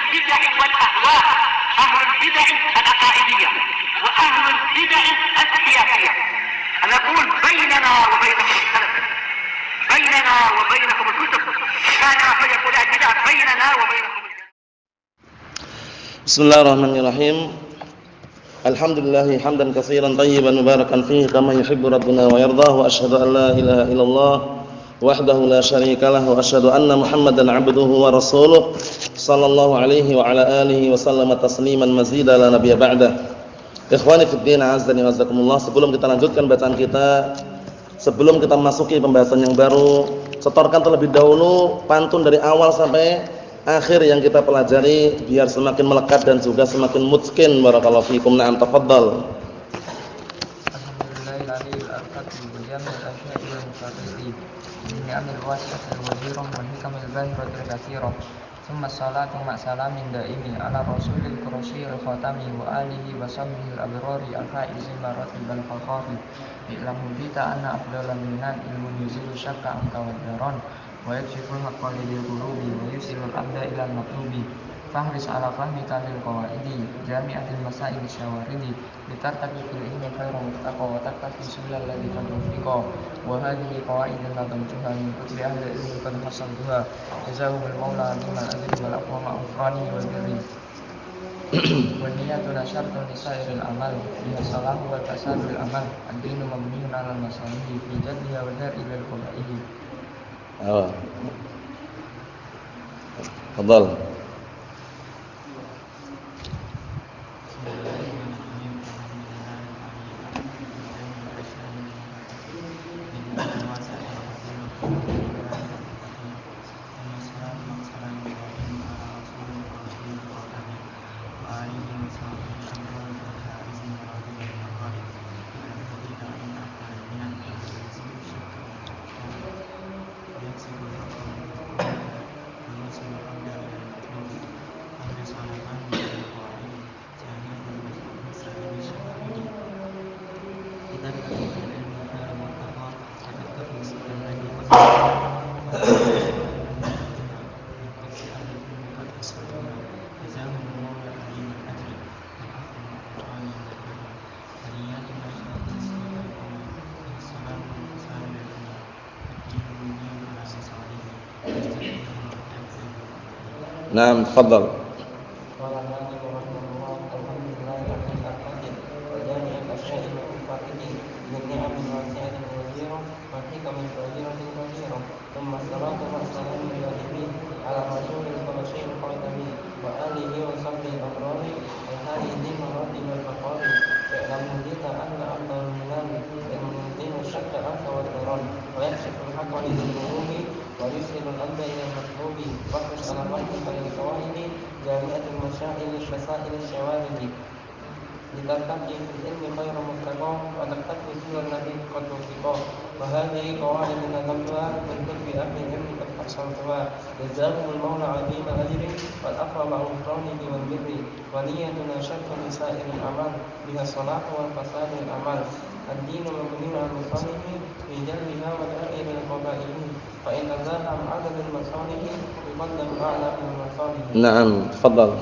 البدع والأهواء، أهل البدع العقائدية وأهل البدع السياسية. أنا أقول بيننا وبينكم السلف، بيننا وبينكم الكتب، كان فيقول البدع بيننا وبينكم. بسم الله الرحمن الرحيم. الحمد لله حمدا كثيرا طيبا مباركا فيه كما يحب ربنا ويرضاه، وأشهد أن لا إله إلا الله وحده لا شريك له، وأشهد أن محمدا عبده ورسوله صلى الله عليه وعلى آله وسلم تسليما مزيدا لا نبي بعده. Ikhwani fi din, a'azzani wa jalla. Sebelum kita lanjutkan bacaan kita, sebelum kita masuki pembahasan yang baru, setorkan terlebih dahulu pantun dari awal sampai akhir yang kita pelajari biar semakin melekat dan juga semakin mutskin. Barakallahu fikum. Na'am, tafadhal. Alhamdulillahil al-fatih wal jamil al-asya'i wal mufarriqi min ni'amil wasi'atil wazirah wal hikamil bahiratil katsirah. Thumma salatu ma salamin daimi ala rasulil qurasyil khatami wa alihi wa sahbihi al-abrari al-faizil maratil bal fakhari. Ilamu bita anna afdalan minan ilmun yuzilu syakka anka wadaron wa yakshiful haqqa lil qulubi wa yusilul abda ila al-maqlubi. Fahris ala fahmika lil qawaidi jami'atil masail syawaridi litartaqi fil ilmi khairan muttaqa wa taqtafi sulal ladzi qad ufiqa wa hadhihi qawaidun nadamtuha min kutubi ahli ilmi qad hasantuha jazahumul maula bimal ajri wal aqwama ufrani wal birri wa niyatuna syartun lisairil amal biha salahu wal fasadul amal ad-dinu mabniun 'alal masalihi fi jaddiha wa dar'i lil qabaihi. Tafadhal. Naam, tafadhal. Litartaqi fil ilmi khairan muttaqa wa taqtafi sulal ladzi qad ufiqa wa hadhihi qawaidun nadamtuha min kutubi ahli ilmi qad hasantuha jazahumul maula 'azima ajrin wal aqraba ufrani wal birri wa niyyatuna syartun lisairil amal biha salahu wal fasadul amal ad-dinu mabniun 'alal masalihi fi jalbiha wa dar'i lil qabaihi fa in tazaham 'adadul masalihi yuqaddam a'la min masalihi. Naam, tafadhal.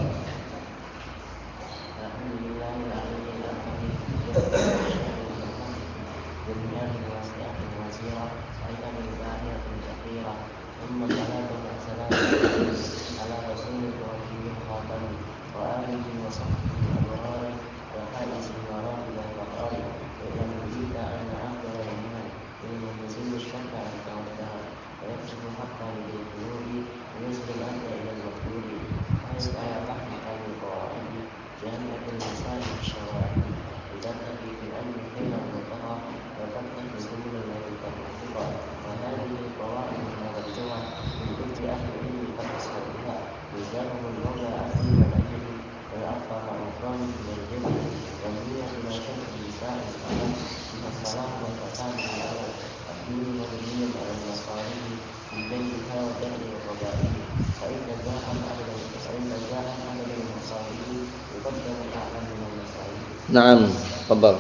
Naam, tafadhal.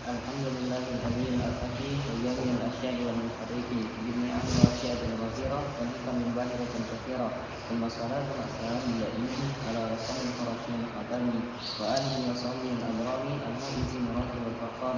Alhamdulillahil hamid al-fatih wal jamil al-asya'i wal mufarriqi bi ni'amil wasi'atil wazirah wa hikamin bahiratin katsirah. Thumma الصلاة والسلام دائما على رسول الخراشين الخاتمي وآله وصحبه الأبرار المؤمن مراتب الفخار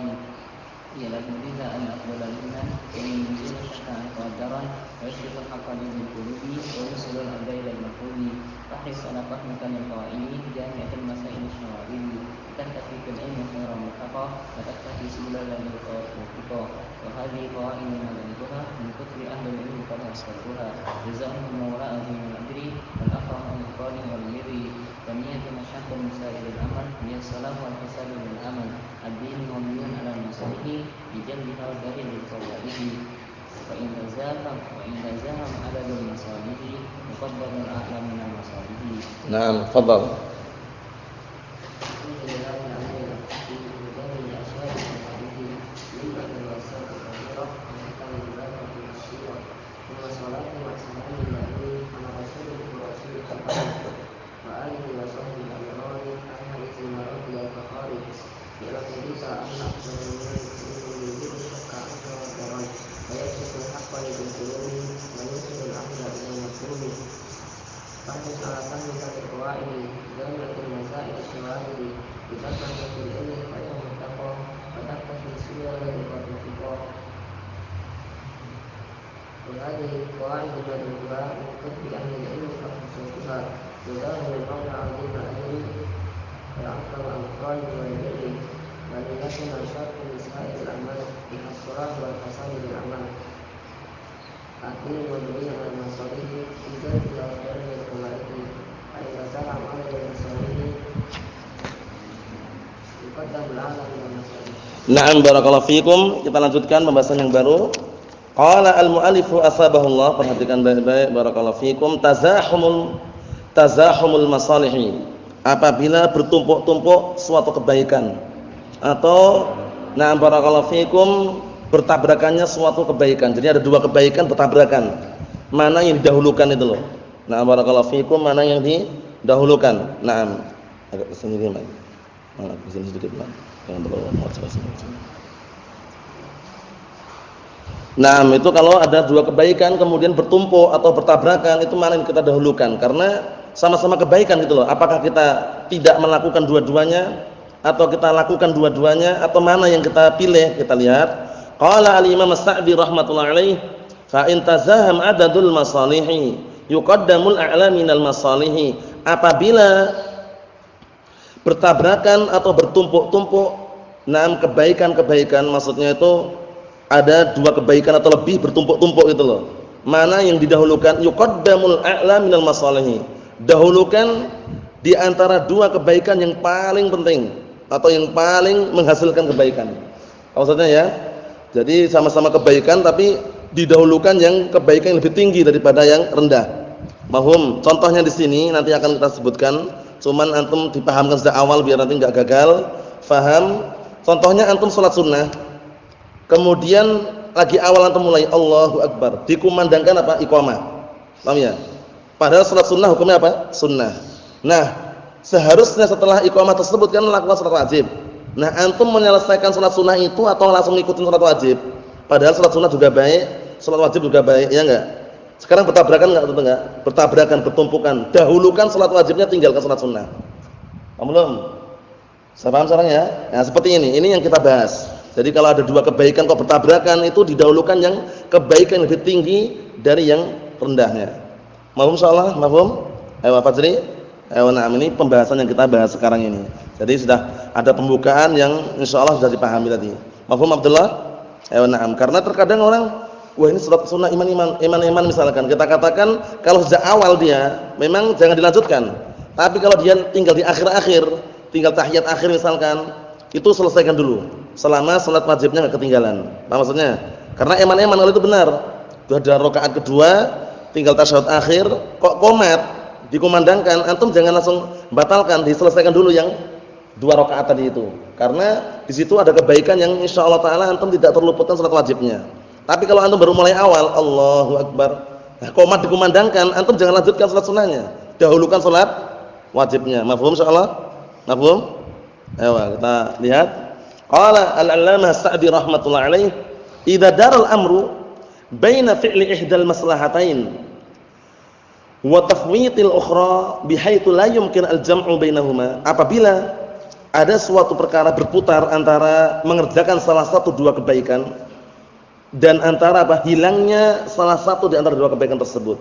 ialah berbeza an afdal al-iman yang menunjukkan syakka qadaran wa yashhadu al-haqqa bil qulubi wa yusallu al-abda al-maqlubi tahris ala fahmika al-qawaidi jami'atul masail al-shawarid takfi fil ilmi khairan mutaqa wa takfi subul al-muqaddimah wa hadhihi qawaid al-madhha min kutri ahli al-ilm qad asbaha jazaa'uhum mawla'ahum min al-ajri wal afrahu al-qali wal mirri taniyat masyaqqa masail al-amal ya salam wal fasal bil amal ad-din wa min al-masalih بجنبها ودليل الفوائد وإن تزاحم عدد المصالح يقدر الأعلى من المصالح. نعم تفضل. وهذه قواعد مدلولة من كتب أهل العلم فحصوها يدار المولى عظيم الأجر ويعقب الأمثال والبر بل يكن شرط لسائر الأعمال بحصرها والحصان بالأعمال أكيد مبني على المصالح في ذلك الأفضل من الفوائد فإذا زعم عدد المصالح يقدم الأعلى من المصالح. Na'am barakallahu fikum. Kita lanjutkan pembahasan yang baru. Qala al-mu'allifu asbahullah, perhatikan baik-baik barakallahu fikum, tazahumul masalihi, apabila bertumpuk-tumpuk suatu kebaikan atau na'am barakallahu fikum bertabrakannya suatu kebaikan. Jadi ada dua kebaikan bertabrakan. Mana yang didahulukan itu loh. Na'am barakallahu fikum, mana yang didahulukan. Na'am. Agak kesini dikit, Mas. Mana kesini sedikit, Mas. Jangan terlalu sini. Nah, itu kalau ada dua kebaikan kemudian bertumpuk atau bertabrakan, itu mana yang kita dahulukan? Karena sama-sama kebaikan gitu loh. Apakah kita tidak melakukan dua-duanya atau kita lakukan dua-duanya atau mana yang kita pilih? Kita lihat. Qala al-Imam As-Sa'di rahimatullah alaih, fa in tazaham adadul masalihi yuqaddamul a'la minal masalihi. Apabila bertabrakan atau bertumpuk-tumpuk, nah kebaikan-kebaikan, maksudnya itu ada dua kebaikan atau lebih bertumpuk-tumpuk itu loh. Mana yang didahulukan? Yuqaddamul a'la minal masalihi. Dahulukan di antara dua kebaikan yang paling penting atau yang paling menghasilkan kebaikan. Maksudnya ya. Jadi sama-sama kebaikan tapi didahulukan yang kebaikan yang lebih tinggi daripada yang rendah. Mahum. Contohnya di sini nanti akan kita sebutkan. Cuman antum dipahamkan sejak awal biar nanti enggak gagal faham. Contohnya antum salat sunnah. Kemudian lagi awal antum mulai Allahu Akbar, dikumandangkan apa? Iqamah. Paham ya? Padahal salat sunnah hukumnya apa? Sunnah. Nah, seharusnya setelah iqamah tersebut kan melakukan salat wajib. Nah, antum menyelesaikan salat sunnah itu atau langsung ngikutin salat wajib? Padahal salat sunnah juga baik, salat wajib juga baik, ya enggak? Sekarang bertabrakan enggak atau enggak? Bertabrakan, bertumpukan. Dahulukan salat wajibnya, tinggalkan salat sunnah. Paham belum? Saya paham sekarang ya? Nah, seperti ini. Ini yang kita bahas. Jadi kalau ada dua kebaikan kok bertabrakan, itu didahulukan yang kebaikan lebih tinggi dari yang rendahnya. Mafhum insyaallah? Mafhum? Ayo Fajri. Ayo, nah ini pembahasan yang kita bahas sekarang ini. Jadi sudah ada pembukaan yang insyaallah sudah dipahami tadi. Mafhum Abdullah? Ayo na'am. Karena terkadang orang, wah ini surat sunnah iman misalkan. Kita katakan kalau sejak awal dia memang jangan dilanjutkan. Tapi kalau dia tinggal di akhir-akhir, tinggal tahiyat akhir misalkan, itu selesaikan dulu. Selama salat wajibnya enggak ketinggalan. Paham maksudnya? Karena eman-eman kalau itu benar. Itu ada rakaat kedua, tinggal tasyahud akhir, kok qomat dikumandangkan, antum jangan langsung batalkan, diselesaikan dulu yang dua rakaat tadi itu. Karena di situ ada kebaikan yang insyaallah taala antum tidak terluputkan salat wajibnya. Tapi kalau antum baru mulai awal, Allahu Akbar, nah, qomat dikumandangkan, antum jangan lanjutkan salat sunnahnya. Dahulukan salat wajibnya. Mafhum insyaallah? Mafhum? Ayo kita lihat. Qala al-'allamah Sa'di rahmatullah alaih, "Idza daral amru baina fi'li ihdal maslahatain wa tafwitil ukhra bihaitsu la yumkin al-jam'u bainahuma. Apabila ada suatu perkara berputar antara mengerjakan salah satu dua kebaikan dan antara hilangnya salah satu di antara dua kebaikan tersebut.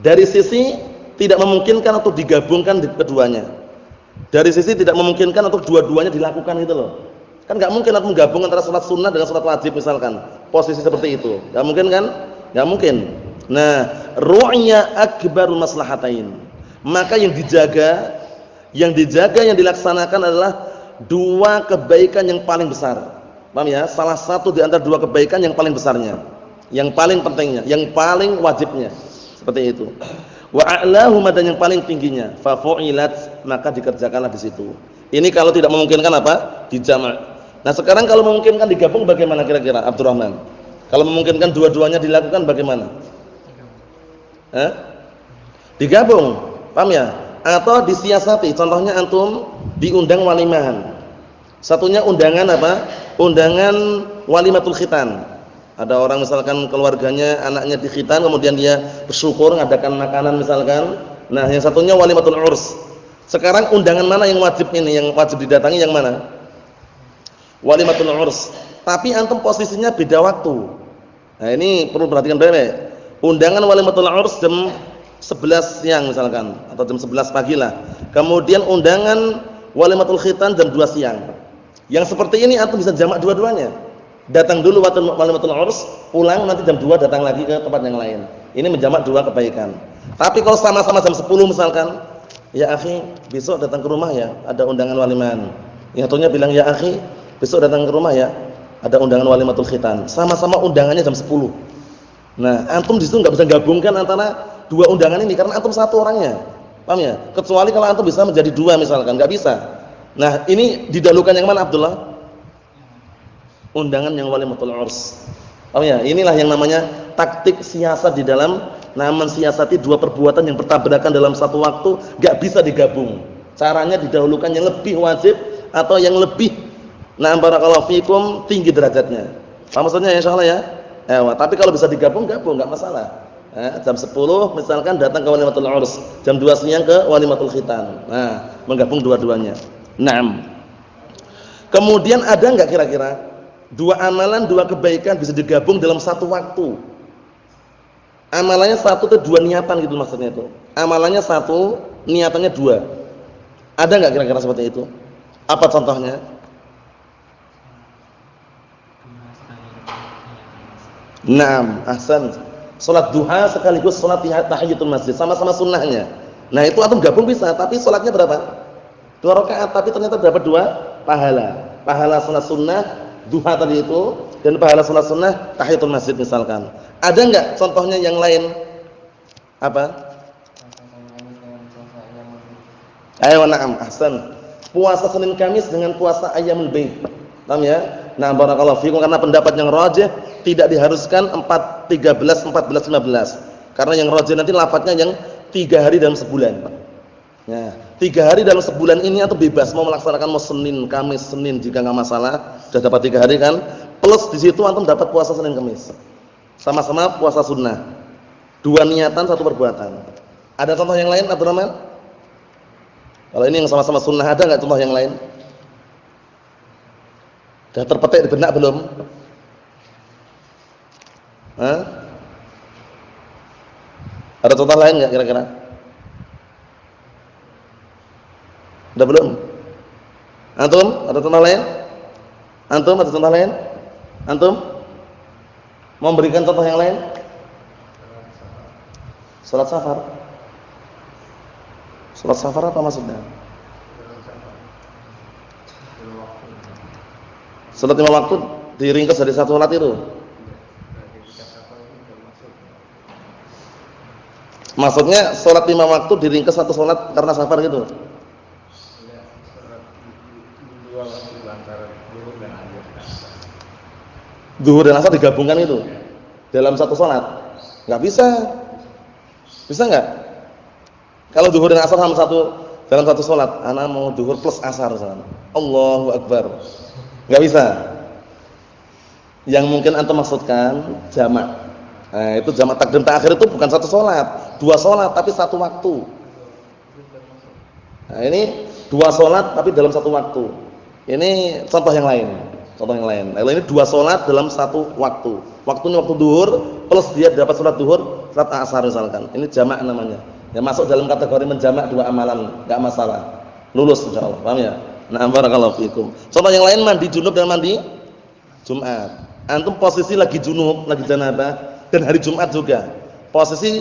Dari sisi tidak memungkinkan untuk digabungkan keduanya. Dari sisi tidak memungkinkan untuk dua-duanya dilakukan gitu loh. Kan enggak mungkin untuk menggabung antara salat sunnah dengan salat wajib misalkan. Posisi seperti itu. Enggak mungkin kan? Enggak mungkin. Nah, ru'ya akbarul maslahatain. Maka yang dijaga, yang dilaksanakan adalah dua kebaikan yang paling besar. Paham ya? Salah satu di antara dua kebaikan yang paling besarnya, yang paling pentingnya, yang paling wajibnya. Seperti itu. Wa a'lahuma, dan yang paling tingginya, fa fu'ilat, maka dikerjakanlah di situ. Ini kalau tidak memungkinkan apa? Dijamak. Nah, sekarang kalau memungkinkan digabung bagaimana kira-kira Abdurrahman? Kalau memungkinkan dua-duanya dilakukan bagaimana? Digabung, paham ya? Atau disiasati. Contohnya antum diundang walimahan. Satunya undangan apa? Undangan walimatul khitan. Ada orang misalkan keluarganya anaknya dikhitan, kemudian dia bersyukur ngadakan makanan misalkan. Nah, yang satunya walimatul urs. Sekarang undangan mana yang wajib ini? Yang wajib didatangi yang mana? Walimatul urs. Tapi antum posisinya beda waktu. Nah, ini perlu perhatikan baik-baik. Undangan walimatul urs jam 11 siang misalkan atau jam 11 pagi lah. Kemudian undangan walimatul khitan jam 2 siang. Yang seperti ini antum bisa jamak dua-duanya. Datang dulu waktu walimatul urs, pulang nanti jam 2 datang lagi ke tempat yang lain. Ini menjamak dua kebaikan. Tapi kalau sama-sama jam 10 misalkan, ya akhi, besok datang ke rumah ya, ada undangan walimahan. Yang satunya bilang, ya akhi, besok datang ke rumah ya, ada undangan walimatul khitan. Sama-sama undangannya jam 10. Nah, antum di situ enggak bisa gabungkan antara dua undangan ini karena antum satu orangnya. Paham ya? Kecuali kalau antum bisa menjadi dua misalkan, enggak bisa. Nah, ini didahulukan yang mana Abdullah? Undangan yang walimatul urs. Paham ya? Inilah yang namanya taktik siasat di dalam mensiasati dua perbuatan yang bertabrakan dalam satu waktu, enggak bisa digabung. Caranya didahulukan yang lebih wajib atau yang lebih barakallahu fikum tinggi derajatnya. Paham maksudnya insyaallah ya? Tapi kalau bisa digabung, gabung enggak masalah. Jam 10 misalkan datang ke walimatul urs, jam 2 siang ke walimatul khitan. Nah, menggabung dua-duanya. Naam. Kemudian ada enggak kira-kira dua amalan, dua kebaikan bisa digabung dalam satu waktu? Amalannya satu atau dua niatan gitu maksudnya itu. Amalannya satu, niatannya dua. Ada enggak kira-kira seperti itu? Apa contohnya? Naam, ahsan. Salat duha sekaligus salat tahiyatul masjid, sama-sama sunnahnya. Nah, itu antum gabung bisa, tapi salatnya berapa? 2 rakaat, tapi ternyata dapat 2 pahala. Pahala salat sunnah duha tadi itu dan pahala salat sunnah tahiyatul masjid misalkan. Ada enggak contohnya yang lain? Apa? Ayo, na'am, ahsan. Puasa Senin Kamis dengan puasa Ayyamul Bid. Paham ya? Nah, barakallahu fikum, karena pendapat yang rajih tidak diharuskan 13, 14, 15. Karena yang rajih nanti lafadznya yang 3 hari dalam sebulan. Nah, 3 hari dalam sebulan ini atau bebas mau melaksanakan mau Senin, Kamis, Senin jika enggak masalah. Sudah dapat 3 hari kan? Plus di situ antum dapat puasa Senin Kamis. Sama-sama puasa sunnah. 2 niatan, 1 perbuatan. Ada contoh yang lain Abdurrahman? Kalau ini yang sama-sama sunnah, ada enggak contoh yang lain? Sudah terpetik di benak belum? Ada contoh lain enggak kira-kira? Udah belum? Antum ada contoh lain? Antum ada contoh lain? Antum mau memberikan contoh yang lain? Salat safar. Salat safar apa maksudnya? Salat 5 waktu diringkas dari satu salat itu. Maksudnya salat 5 waktu diringkas satu salat karena safar gitu. Zuhur dan asar digabungkan itu dalam satu salat. Enggak bisa. Bisa enggak? Kalau zuhur dan asar dalam satu salat, ana mau zuhur plus asar misalnya. Allahu akbar. Enggak bisa. Yang mungkin antum maksudkan jamak. Nah, itu jamak takdim ta'khir itu bukan satu salat. 2 salat tapi satu waktu. Nah, ini 2 salat tapi dalam satu waktu. Ini contoh yang lain. Contoh yang lain. Kalau ini 2 salat dalam satu waktu. Waktunya waktu zuhur plus dia dapat salat zuhur, salat asar misalkan. Ini jamak namanya. Ya masuk dalam kategori menjamak 2 amalan, enggak masalah. Lulus insyaallah. Paham ya? Nah, barakallahu fikum. Contoh yang lain mandi junub dan mandi Jumat. Antum posisi lagi junub, lagi janabah dan hari Jumat juga. Posisi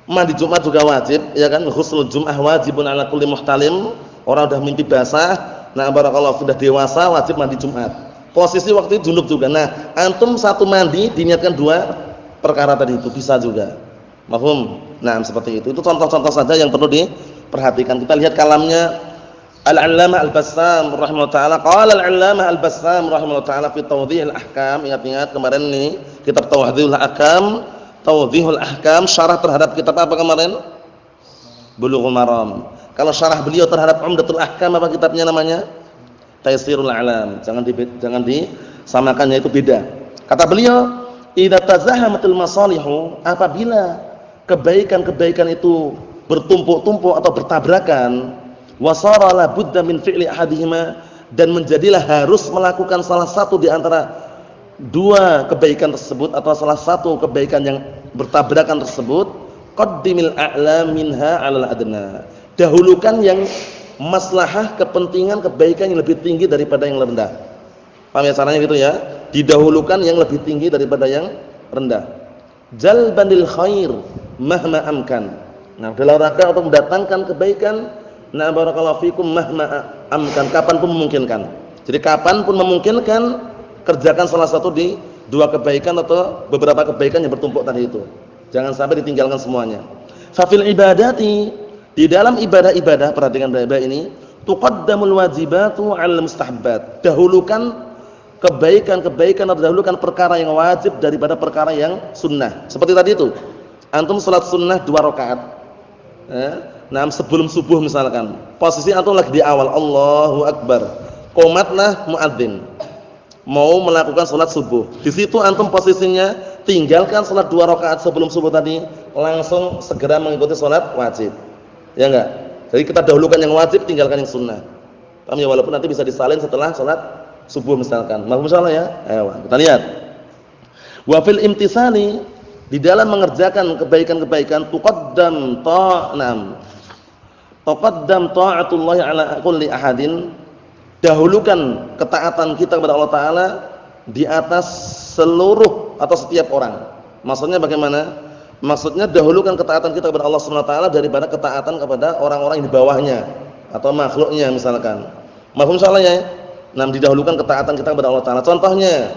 mandi Jumat juga wajib, ya kan? Ghusl Jum'ah wajibun 'ala kulli muhtalim. Orang udah mimpi basah, nah barakallahu sudah dewasa wajib mandi Jumat. Posisi waktu itu junub juga. Nah, antum satu mandi diniatkan 2 perkara tadi itu bisa juga. Mafhum? Nah, seperti itu. Itu contoh-contoh saja yang perlu diperhatikan. Kita lihat kalamnya Al-'Allamah Al-Bassam rahimahullah taala. Qala Al-'Allamah Al-Bassam rahimahullah taala fi Tawdhihil Ahkam. Ingat-ingat kemarin ini kitab Tawdhihul Ahkam, Tawdhihul Ahkam syarah terhadap kitab apa kemarin? Bulughul Maram. Kalau syarah beliau terhadap Umdatul Ahkam apa kitabnya namanya? Taysirul A'lam. Jangan disamakan, yaitu beda. Kata beliau, "Idza tazahamatil masalihu", apabila kebaikan-kebaikan itu bertumpuk-tumpuk atau bertabrakan, wasara la budda min fi'li ahadihima, dan menjadilah harus melakukan salah satu di antara 2 kebaikan tersebut atau salah satu kebaikan yang bertabrakan tersebut, qaddimil a'la minha 'alal adna. Dahulukan yang maslahah, kepentingan, kebaikan yang lebih tinggi daripada yang rendah. Paham ya caranya gitu ya? Didahulukan yang lebih tinggi daripada yang rendah. Jalbanil khair mahma amkan. Nah, dalam rangka untuk mendatangkan kebaikan, nah barakallahu fikum mahma amkan, kapan pun memungkinkan. Jadi kapan pun memungkinkan, kerjakan salah satu di 2 kebaikan atau beberapa kebaikan yang bertumpuk tadi itu. Jangan sampai ditinggalkan semuanya. Fa fil ibadati, di dalam ibadah-ibadah, perhatikan baik-baik ini, tuqaddamul wajibatu 'alal mustahabbat. Dahulukan kebaikan-kebaikan atau dahulukan perkara yang wajib daripada perkara yang sunnah. Seperti tadi itu. Antum salat sunnah 2 rakaat. Nah, sebelum subuh misalkan. Posisi antum lagi di awal, Allahu Akbar. Qomatlah muadzin. Mau melakukan salat subuh. Di situ antum posisinya tinggalkan salat 2 rakaat sebelum subuh tadi, langsung segera mengikuti salat wajib. Ya enggak? Jadi kita dahulukan yang wajib, tinggalkan yang sunnah. Paham ya? Walaupun nanti bisa disalin setelah salat subuh misalkan. Mahfum insyaallah ya? Ayo, kita lihat. Wa fil imtisali, di dalam mengerjakan kebaikan-kebaikan, tuqaddam ta'atullahi ala kulli ahadin. Dahulukan ketaatan kita kepada Allah Ta'ala di atas seluruh atau setiap orang. Maksudnya bagaimana? Maksudnya dahulukan ketaatan kita kepada Allah Subhanahu wa taala daripada ketaatan kepada orang-orang yang di bawahnya atau makhluknya misalkan. Mafhum insyaallah ya? Nah, didahulukan ketaatan kita kepada Allah Ta'ala. Contohnya,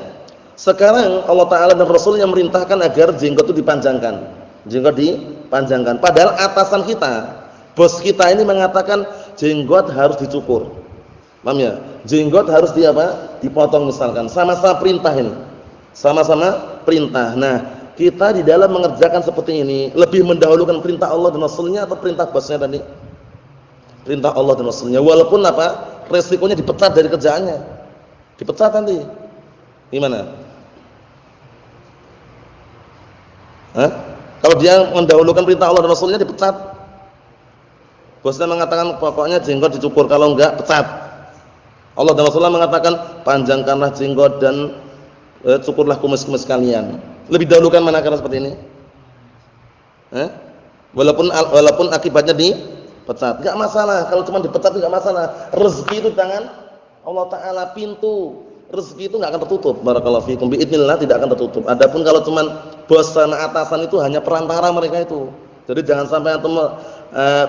sekarang Allah Ta'ala dan Rasulnya merintahkan agar jenggot itu dipanjangkan. Jenggot dipanjangkan. Padahal atasan kita, bos kita ini mengatakan jenggot harus dicukur. Paham ya? Jenggot harus dipotong misalkan. Sama-sama perintah ini. Sama-sama perintah. Nah, kita di dalam mengerjakan seperti ini lebih mendahulukan perintah Allah dan Rasulnya atau perintah bosnya tadi? Perintah Allah dan Rasulnya. Walaupun resikonya dipecat dari kerjaannya. Dipecat nanti. Gimana? Kalau dia mendahulukan perintah Allah dan Rasulnya dipecat. Bosnya mengatakan pokoknya jenggot dicukur, kalau enggak pecat. Allah dan Rasulullah mengatakan panjangkanlah jenggot dan cukurlah kumis-kumis kalian. Lebih dahulukan mana karena seperti ini? Walaupun akibatnya dipecat, enggak masalah. Kalau cuma dipecat enggak masalah. Rezeki itu tangan Allah Ta'ala, pintu rezeki itu enggak akan tertutup. Barakallahu fikum, biidznillah tidak akan tertutup. Adapun kalau cuma bos sama atasan itu hanya perantara mereka itu. Jadi jangan sampai antum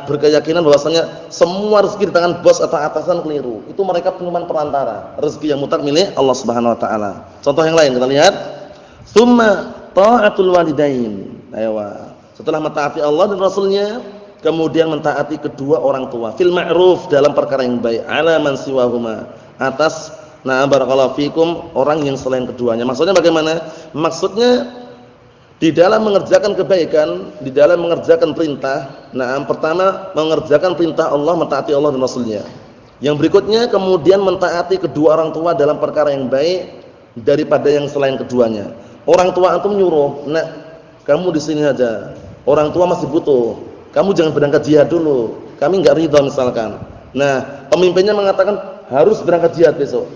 berkeyakinan bahwasanya semua rezeki di tangan bos atau atasan, keliru. Itu mereka cuma perantara. Rezeki yang mutlak milik Allah Subhanahu wa taala. Contoh yang lain kita lihat. Tsumma ta'atul walidain. Ayo. Setelah mentaati Allah dan Rasulnya, kemudian mentaati kedua orang tua fil ma'ruf, dalam perkara yang baik, ala man siwahuma, atas barakallahu fikum orang yang selain keduanya. Maksudnya bagaimana? Maksudnya di dalam mengerjakan kebaikan, di dalam mengerjakan perintah, pertama mengerjakan perintah Allah, mentaati Allah dan Rasulnya. Yang berikutnya kemudian mentaati kedua orang tua dalam perkara yang baik daripada yang selain keduanya. Orang tua antum nyuruh, kamu di sini aja, orang tua masih butuh, kamu jangan berangkat jihad dulu, kami enggak ridha misalkan. Nah, pemimpinnya mengatakan harus berangkat jihad besok.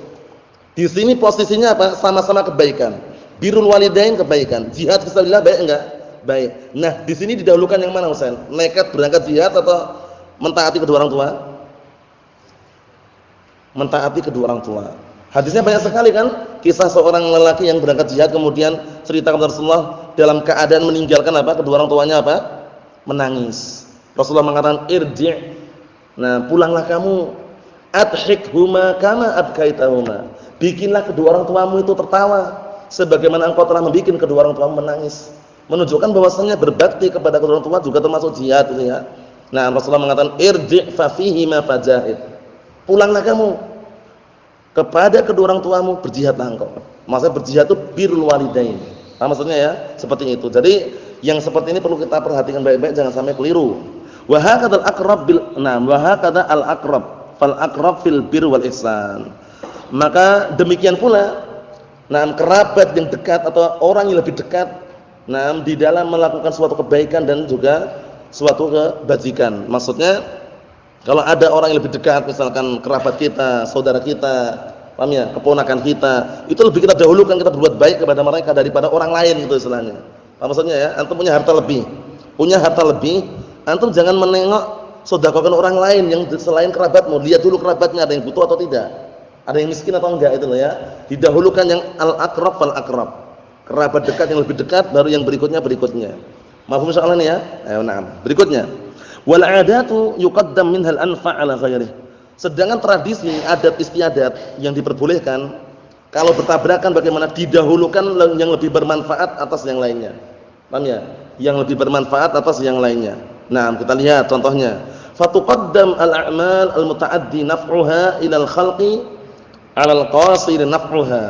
Di sini posisinya apa? Sama-sama kebaikan. Birrul walidain kebaikan, jihad fisabilillah baik enggak? Baik. Nah, di sini didahulukan yang mana Husain? Nekat berangkat jihad atau mentaati kedua orang tua? Mentaati kedua orang tua. Hadisnya banyak sekali kan? Kisah seorang lelaki yang berangkat jihad kemudian cerita kepada Rasulullah dalam keadaan meninggalkan apa? Kedua orang tuanya apa? Menangis. Rasulullah mengatakan irji'. Nah, pulanglah kamu. Adhikhuma kama abkaitahuma. Bikinlah kedua orang tuamu itu tertawa sebagaimana engkau telah membuat kedua orang tuamu menangis. Menunjukkan bahwasanya berbakti kepada kedua orang tua juga termasuk jihad itu ya. Nah, Rasulullah mengatakan irji' fa fihi ma fajahid. Pulanglah kamu kepada kedua orang tuamu, berjihadlah engkau. Maksudnya berjihad itu birrul walidain. Nah, maksudnya ya, seperti itu. Jadi yang seperti ini perlu kita perhatikan baik-baik, jangan sampai keliru. Wa hakadzal aqrab bil wa hakadza al aqrab fal aqrab fil birr wal ihsan. Maka demikian pula kerabat yang dekat atau orang yang lebih dekat di dalam melakukan suatu kebaikan dan juga suatu kebajikan. Maksudnya kalau ada orang yang lebih dekat, misalkan kerabat kita, saudara kita, paham ya, keponakan kita, itu lebih kita dahulukan, kita berbuat baik kepada mereka daripada orang lain, gitu istilahnya. Paham maksudnya ya? Antum punya harta lebih, antum jangan menengok sedekahkan orang lain yang selain kerabatmu. Lihat dulu kerabatnya ada yang butuh atau tidak, ada yang miskin atau enggak, itu loh ya. Didahulukan yang al-aqrab fal aqrab, kerabat dekat yang lebih dekat, baru yang berikutnya. Mafhum insyaallah ini ya? Ayo, na'am. Berikutnya wal 'adatu yuqaddam minhal anfa' 'ala ghairihi. Sedangkan tradisi, adat istiadat yang diperbolehkan kalau bertabrakan bagaimana didahulukan yang lebih bermanfaat atas yang lainnya. Paham ya? Yang lebih bermanfaat atas yang lainnya. Nah, kita lihat contohnya. Fatuqaddam al-a'mal al-muta'addi naf'uha ila al-khalqi 'ala al-qasir naf'uha.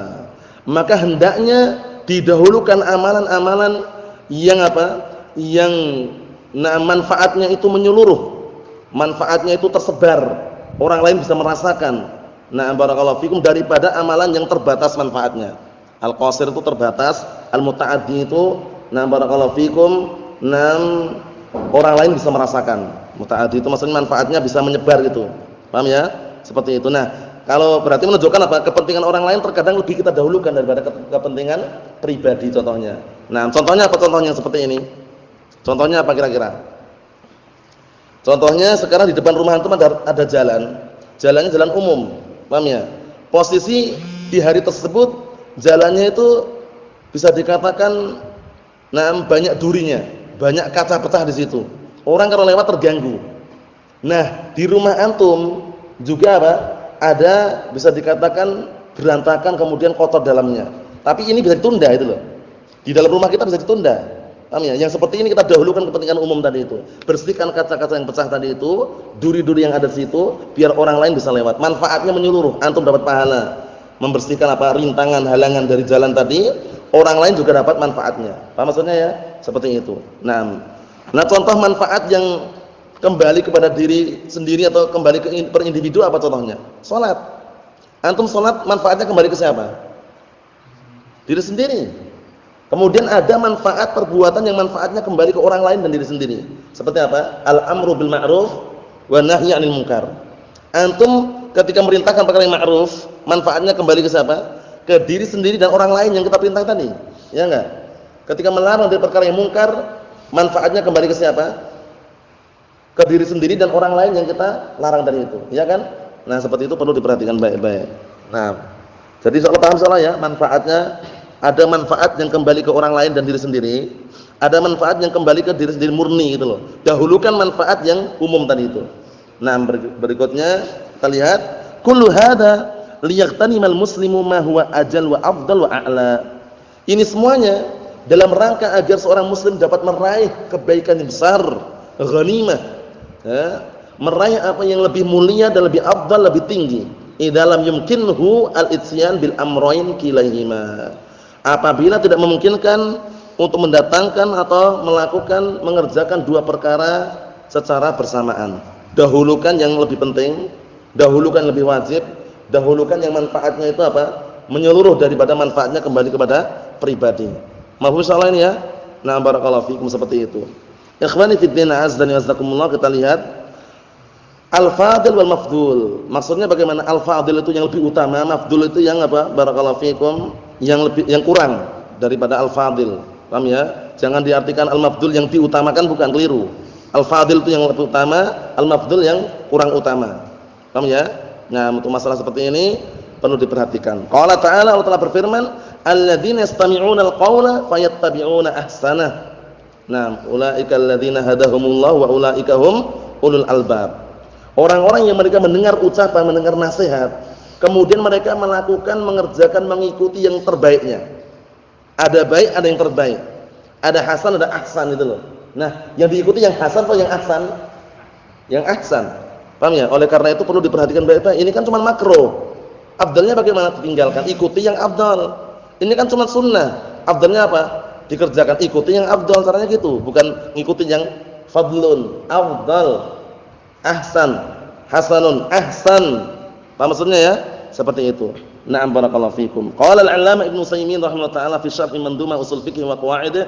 Maka hendaknya didahulukan amalan-amalan yang apa? Yang manfaatnya itu menyeluruh, manfaatnya itu tersebar, orang lain bisa merasakan. Barakallahu fikum, daripada amalan yang terbatas manfaatnya. Al-qasir itu terbatas, al-muta'addi itu barakallahu fikum, orang lain bisa merasakan. Muta'addi itu maksudnya manfaatnya bisa menyebar gitu. Paham ya? Seperti itu. Nah, kalau berarti menunjukkan apa? Kepentingan orang lain terkadang lebih kita dahulukan daripada kepentingan pribadi contohnya. Nah, contohnya apa? Contohnya seperti ini. Contohnya apa kira-kira? Contohnya sekarang di depan rumah antum ada jalan. Jalannya jalan umum. Paham ya? Posisi di hari tersebut jalannya itu bisa dikatakan banyak durinya, banyak kaca pecah di situ. Orang kalau lewat terganggu. Nah, di rumah antum juga apa? Ada bisa dikatakan berantakan kemudian kotor dalamnya. Tapi ini bisa ditunda itu loh. Di dalam rumah kita bisa ditunda. Paham ya? Yang seperti ini kita dahulukan kepentingan umum tadi itu. Bersihkan kaca-kaca yang pecah tadi itu, duri-duri yang ada di situ, biar orang lain bisa lewat. Manfaatnya menyeluruh, antum dapat pahala. Membersihkan apa? Rintangan, halangan dari jalan tadi, orang lain juga dapat manfaatnya. Paham maksudnya ya? Seperti itu. Nah, contoh manfaat yang kembali kepada diri sendiri atau kembali ke per individu apa contohnya? Salat. Antum salat manfaatnya kembali ke siapa? Diri sendiri. Kemudian ada manfaat perbuatan yang manfaatnya kembali ke orang lain dan diri sendiri. Seperti apa? Al-amru bil ma'ruf wa nahyi 'anil munkar. Antum ketika merintahkan perkara yang ma'ruf, manfaatnya kembali ke siapa? Ke diri sendiri dan orang lain yang kita perintah tadi. Ya enggak? Ketika melarang dari perkara yang mungkar, manfaatnya kembali ke siapa? Ke diri sendiri dan orang lain yang kita larang dari itu. Ya kan? Nah, seperti itu perlu diperhatikan baik-baik. Nah, jadi insyaallah paham salah ya, manfaatnya ada manfaat yang kembali ke orang lain dan diri sendiri, ada manfaat yang kembali ke diri sendiri murni gitu loh. Dahulukan manfaat yang umum tadi itu. Nah, berikutnya kita lihat kullu hadza liyaqtanimal muslimu ma huwa ajal wa afdal wa a'la. Ini semuanya dalam rangka agar seorang muslim dapat meraih kebaikan yang besar, ghanimah. Ya, meraih apa yang lebih mulia dan lebih afdal, lebih tinggi. Idalam yumkinhu al-itsyan bil amrayn kilaihima. Apabila tidak memungkinkan untuk mendatangkan atau mengerjakan dua perkara secara bersamaan. Dahulukan yang lebih penting, dahulukan lebih wajib, dahulukan yang manfaatnya itu apa? Menyeluruh daripada manfaatnya kembali kepada pribadi. Mafhum insyaallah ini ya? Nah, barakallahu fikum seperti itu. Ikhwani fid din, azza wa jazakumullah, kita lihat al-fadil wal mafdul. Maksudnya bagaimana? Al-fadil itu yang lebih utama, mafdul itu yang apa? Barakallahu fikum, yang kurang daripada al-fadil. Paham ya? Jangan diartikan al-mafdul yang diutamakan, bukan, keliru. Al-fadil itu yang lebih utama, al-mafdul yang kurang utama. Paham ya? Nah, untuk masalah seperti ini perlu diperhatikan. Qala ta'ala, Allah Ta'ala berfirman, alladzina yastami'una al-qawla fayattabi'una ahsanah. Nah, ulaika alladzina hadahumullah wa ulaika hum ulul albab. Orang-orang yang mereka mendengar ucapan, mendengar nasihat, kemudian mereka melakukan, mengerjakan, mengikuti yang terbaiknya. Ada baik, ada yang terbaik. Ada hasan, ada ahsan, itu loh. Nah, yang diikuti yang hasan atau yang ahsan? Yang ahsan. Paham ya? Oleh karena itu perlu diperhatikan baik-baik. Ini kan cuma makro. Afdalnya bagaimana? Tinggalkan, ikuti yang afdal. Ini kan cuma sunnah. Afdalnya apa? Dikerjakan, ikuti yang afdal, caranya gitu. Bukan ngikuti yang fadlun, afdal, ahsan, hasanun, ahsan. Apa maksudnya ya? Seperti itu. Na'am, barakallahu fikum. Qala al-'allamah Ibnu Utsaimin rahimahullah ta'ala fi syarh Mandhumah Ushul Fiqh wa Qawaidih.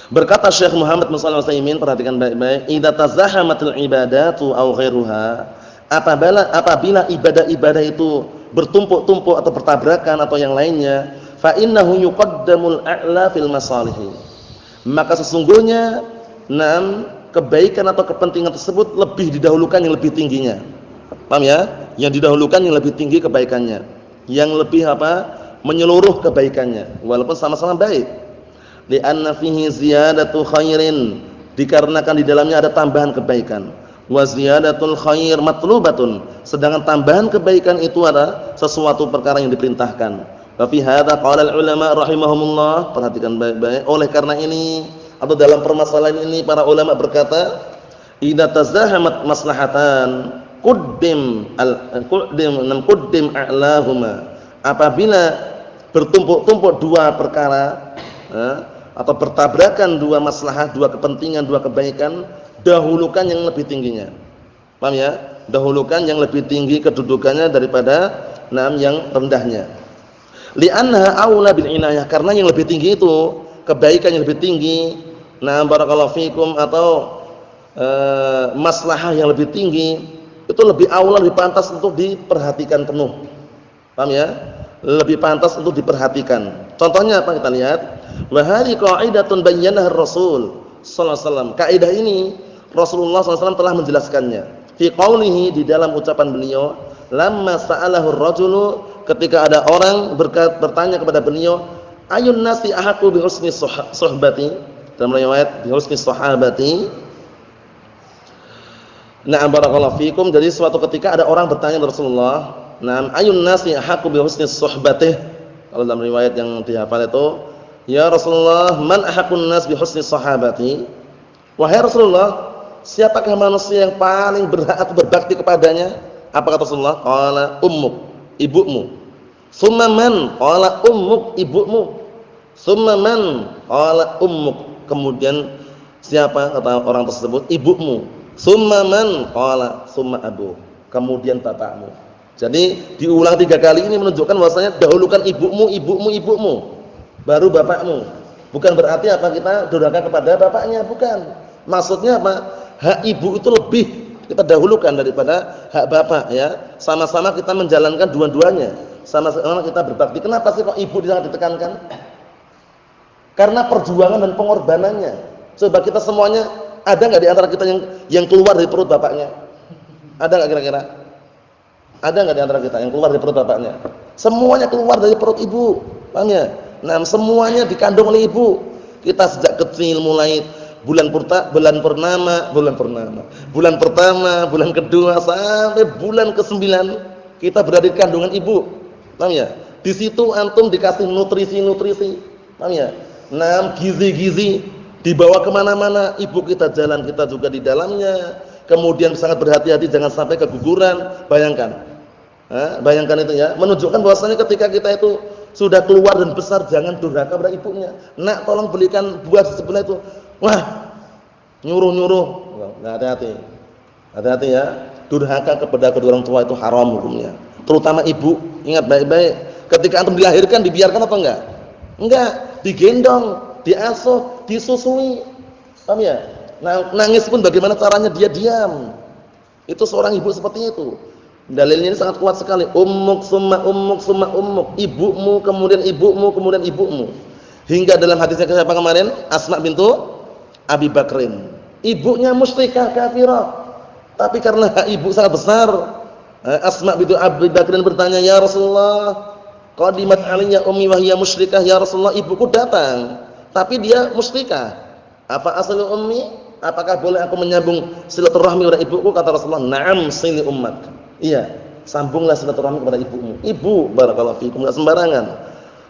Berkata Syekh Muhammad bin Shalih Al-Utsaimin, perhatikan baik-baik, idza tazahamatul ibadatu aw ghairuha, apabila ibadah-ibadah itu bertumpuk-tumpuk atau bertabrakan atau yang lainnya, fa innahu yuqaddamul a'la fil masalih. Maka sesungguhnya kebaikan atau kepentingan tersebut lebih didahulukan yang lebih tingginya. Paham ya? Yang didahulukan yang lebih tinggi kebaikannya. Yang lebih menyeluruh kebaikannya, walaupun sama-sama baik. Li'anna fihi ziyadatu khairin, dikarenakan di dalamnya ada tambahan kebaikan. Wa ziyadatul khair matlubatun, sedangkan tambahan kebaikan itu ada sesuatu perkara yang diperintahkan. Wa fi hadza qala al-ulama rahimahumullah, perhatikan baik-baik, oleh karena ini atau dalam permasalahan ini para ulama berkata, idza tazahamat maslahatan quddim a'lahuma, apabila bertumpuk-tumpuk dua perkara atau bertabrakan dua maslahat, dua kepentingan, dua kebaikan, dahulukan yang lebih tingginya. Paham ya? Dahulukan yang lebih tinggi kedudukannya daripada yang rendahnya. Li'annaha aula bil inayah, karena yang lebih tinggi itu, kebaikan yang lebih tinggi, barakallahu fikum, atau maslahah yang lebih tinggi, itu lebih aula, lebih pantas untuk diperhatikan penuh. Paham ya? Lebih pantas untuk diperhatikan. Contohnya apa, kita lihat? Wa hadhihi qa'idatun bayyanaha Rasul sallallahu alaihi wasallam. Kaidah ini Rasulullah sallallahu alaihi wasallam telah menjelaskannya. Fi qaulihi, di dalam ucapan beliau, lamma sa'alahu ar-rajulu, ketika ada orang bertanya kepada beliau, ayun nasi ahaqqu bi husni suhbati, dalam riwayat bi husni sahabati. Na'am, barakallahu fikum. Jadi suatu ketika ada orang bertanya kepada Rasulullah, na'am, ayun nasi ahaqqu bi husni suhbati. Kalau dalam riwayat yang dihafal itu, ya Rasulullah, man ahaqqun nas bi husni sahabati? Wahai Rasulullah, siapakah manusia yang paling berhak atau berbakti kepadanya? Apa kata Rasulullah? Qala ummuk, ibumu. Tsumma man? Qala ummuk, ibumu. Tsumma man? Qala ummuk. Kemudian siapa, kata orang tersebut? Ibumu. Tsumma man? Qala tsumma abu. Kemudian bapakmu. Jadi diulang 3 kali ini menunjukkan bahwasanya dahulukan ibumu, ibumu, ibumu, baru bapakmu. Bukan berarti apa kita durhaka kepada bapaknya, bukan. Maksudnya apa? Hak ibu itu lebih kita dahulukan daripada hak bapak, ya. Sama-sama kita menjalankan dua-duanya. Sama-sama kita berbakti. Kenapa sih kok ibu sangat ditekankan? Karena perjuangan dan pengorbanannya. Coba kita semuanya, ada enggak di antara kita yang keluar dari perut bapaknya? Ada enggak kira-kira? Ada enggak di antara kita yang keluar dari perut bapaknya? Semuanya keluar dari perut ibu. Paham ya? Nah, semuanya dikandung oleh ibu. Kita sejak kecil mulai bulan pertama, bulan kedua sampai bulan ke-9 kita berada di kandungan ibu. Paham ya? Di situ antum dikasih nutrisi-nutrisi. Paham ya? Gizi-gizi dibawa kemana-mana. Ibu kita jalan, kita juga di dalamnya. Kemudian sangat berhati-hati jangan sampai keguguran. Bayangkan. Bayangkan itu ya. Menunjukkan bahwasanya ketika kita itu sudah keluar dan besar, jangan durhaka pada ibunya. Nak, tolong belikan buah di sebelah itu. Wah, nyuruh-nyuruh. Enggak, hati-hati. Hati-hati ya. Durhaka kepada kedua orang tua itu haram hukumnya. Terutama ibu. Ingat baik-baik. Ketika antum dilahirkan dibiarkan atau enggak? Enggak, digendong, diasuh, disusui. Paham ya? Nah, nangis pun bagaimana caranya dia diam. Itu seorang ibu seperti itu. Dalilnya ini sangat kuat sekali. Ummuk summa ummuk summa ummuk. Ibumu kemudian ibumu kemudian ibumu. Hingga dalam hadisnya siapa kemarin? Asma bintu Abi Bakrin. Ibunya musyrikah kafirah. Tapi karena hak ibu sangat besar, Asma bintu Abi Bakrin bertanya, "Ya Rasulullah, qadimat alayya ummi wa hiya musyrikah." Ya Rasulullah, ibuku datang, tapi dia musyrikah. Apa asal ummi? Apakah boleh aku menyambung silaturahmi kepada ibuku? Kata Rasulullah, "Na'am, sili ummak." Iya, sambunglah silaturahmi kepada ibumu. Ibu, barakallahu fikum, enggak sembarangan.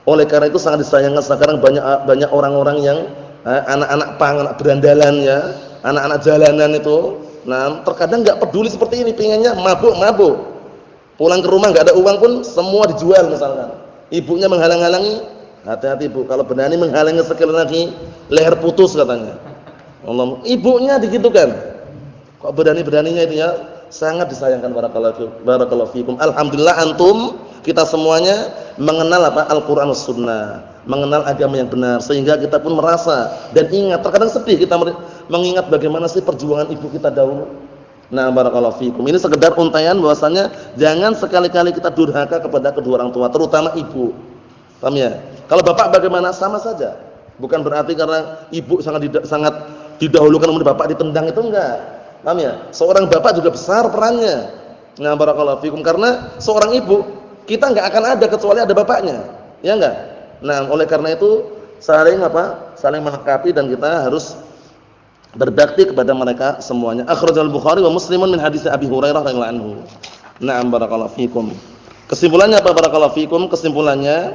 Oleh karena itu sangat disayangkan sekarang banyak orang-orang yang anak-anak pang, anak berandalan ya, anak-anak jalanan itu. Nah, terkadang enggak peduli seperti ini, pengennya mabuk-mabuk. Pulang ke rumah enggak ada uang pun semua dijual misalkan. Ibunya menghalang-halangi, hati-hati Bu, kalau berani menghalangi sekali lagi leher putus katanya. Allah, ibunya digitukan. Kok berani-beraninya itu ya? Sangat disayangkan barakallahu fikum. Alhamdulillah antum kita semuanya mengenal apa? Al-Qur'an was sunnah, mengenal agama yang benar sehingga kita pun merasa dan ingat, terkadang sedih kita mengingat bagaimana sih perjuangan ibu kita dahulu. Nah, barakallahu fikum. Ini sekedar untaian bahwasanya jangan sekali-kali kita durhaka kepada kedua orang tua, terutama ibu. Paham ya? Kalau bapak bagaimana? Sama saja. Bukan berarti karena ibu sangat didahulukan kemudian bapak ditendang, itu enggak. Paham ya? Seorang bapak juga besar perannya. Nah, barakallahu fikum, karena seorang ibu kita enggak akan ada kecuali ada bapaknya. Ya enggak? Nah, oleh karena itu saling melengkapi dan kita harus berbakti kepada mereka semuanya. Akhrajal Bukhari wa Muslimun min hadits Abi Hurairah radhiyallahu anhu. Na'am, barakallahu fikum. Kesimpulannya apa barakallahu fikum? Kesimpulannya,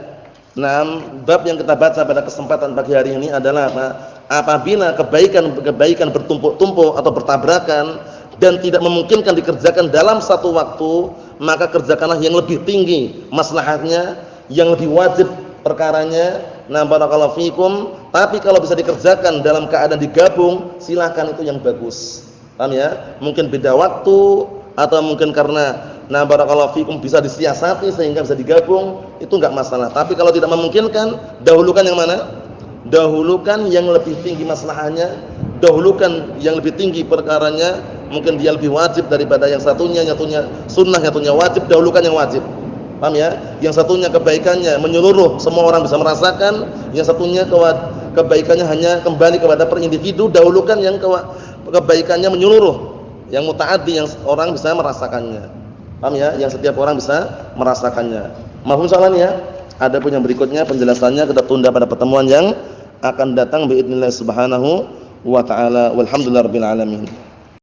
bab yang kita baca pada kesempatan pagi hari ini adalah apa? Apabila kebaikan bertumpuk-tumpuk atau bertabrakan dan tidak memungkinkan dikerjakan dalam satu waktu, maka kerjakanlah yang lebih tinggi maslahatnya, yang lebih wajib perkaranya. Nah, barakallahu fikum. Tapi kalau bisa dikerjakan dalam keadaan digabung, silakan, itu yang bagus. Paham ya? Mungkin beda waktu atau mungkin karena barakallahu fikum bisa disiasati sehingga bisa digabung, itu enggak masalah. Tapi kalau tidak memungkinkan, dahulukan yang mana? Dahulukan yang lebih tinggi maslahahnya, dahulukan yang lebih tinggi perkaranya, mungkin dia lebih wajib daripada yang satunya sunnah, yang satunya wajib, dahulukan yang wajib. Paham ya? Yang satunya kebaikannya menyeluruh, semua orang bisa merasakan, yang satunya kebaikannya hanya kembali kepada per individu, dahulukan yang kebaikannya menyeluruh, yang mutaaddi, yang orang bisa merasakannya. Paham ya? Yang setiap orang bisa merasakannya. Mahfum salam ya. Adapun yang berikutnya penjelasannya kita tunda pada pertemuan yang akan datang biidznillah subhanahu wa ta'ala. Walhamdulillahirabbil alamin.